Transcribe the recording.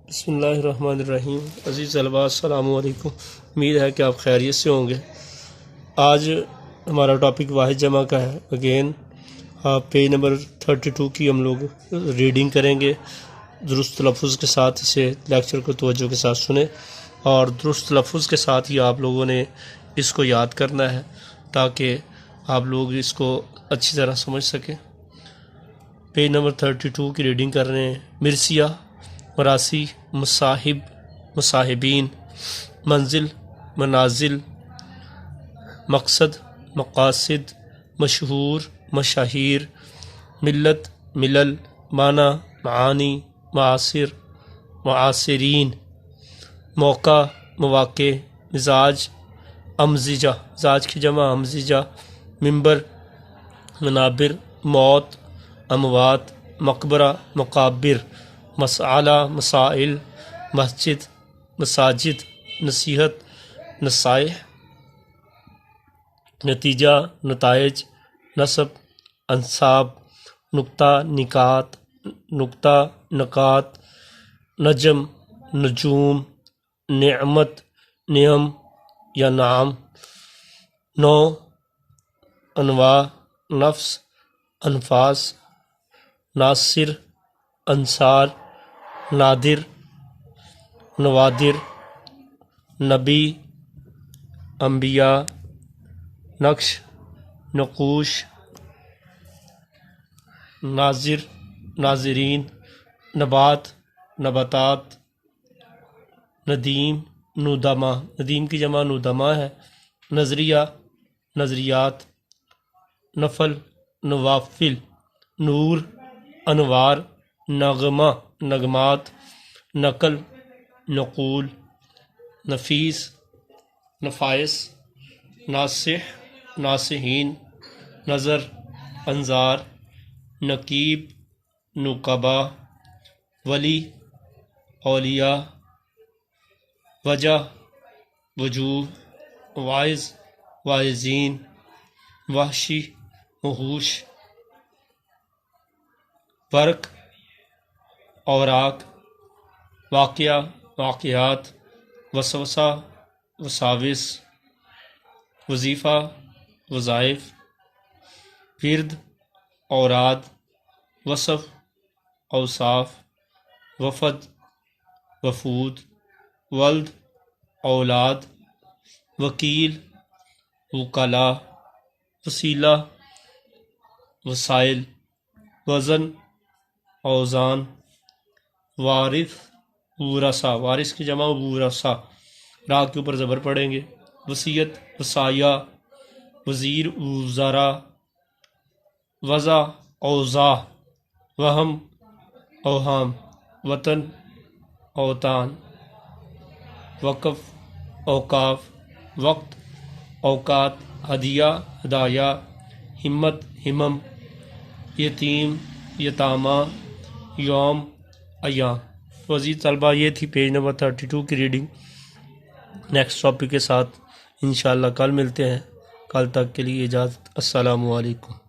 بسم اللہ الرحمن الرحیم۔ عزیز طلباء السلام علیکم، امید ہے کہ آپ خیریت سے ہوں گے۔ آج ہمارا ٹاپک واحد جمع کا ہے۔ اگین پیج نمبر 32 کی ہم لوگ ریڈنگ کریں گے۔ درست تلفظ کے ساتھ اسے لیکچر کو توجہ کے ساتھ سنیں اور درست تلفظ کے ساتھ ہی آپ لوگوں نے اس کو یاد کرنا ہے تاکہ آپ لوگ اس کو اچھی طرح سمجھ سکیں۔ پیج نمبر 32 کی ریڈنگ کر رہے ہیں۔ مرثیہ، مراسی، مصاحب، مصاحبین، منزل، منازل، مقصد، مقاصد، مشہور، مشاہیر، ملت، ملل، معنی، معانی، معاصر، معاصرین، موقع، مواقع، مزاج، امزجہ، مزاج کی جمع امزجہ، منبر، منابر، موت، اموات، مقبرہ، مقابر، مسئلہ، مسائل، مسجد، مساجد، نصیحت، نصائح، نتیجہ، نتائج، نسب، انساب، نقطہ، نکات، نقطہ، نکات، نجم، نجوم، نعمت، نعم یا نعم، نوع، انواع، نفس، انفاس، ناصر، انصار، نادر، نوادر، نبی، انبیاء، نقش، نقوش، ناظر، ناظرین، نبات، نباتات، ندیم، ندامہ، ندیم کی جمع ندامہ ہے، نظریہ، نظریات، نفل، نوافل، نور، انوار، نغمہ، نغمات، نقل، نقول، نفیس، نفائس، ناصح، ناصحین، نظر، انظار، نقیب، نقبا، ولی، اولیاء، وجہ، وجوہ، واعظ، واعظین، وحشی، وحوش، برق، اوراق، واقعہ، واقعات، وسوسہ، وساوس، وظیفہ، وظائف، ورد، اوراد، وصف، اوصاف، وفد، وفود، ولد، اولاد، وکیل، وکلاء، وسیلہ، وسائل، وزن، اوزان، وارث، ورثہ، وارث کی جمع ورثہ، را کے اوپر زبر پڑیں گے، وصیت، وصایا، وزیر، وزراء، وضع، اوضاع، وہم، اوہام، وطن، اوطان، وقف، اوقاف، وقت، اوقات، ہدیہ، ہدایہ، ہمت، ہمم، یتیم، یتامہ، یوم، ایام۔ تو عزیز طلبہ یہ تھی پیج نمبر 32 کی ریڈنگ۔ نیکسٹ ٹاپک کے ساتھ انشاءاللہ کل ملتے ہیں۔ کل تک کے لیے اجازت۔ السلام علیکم۔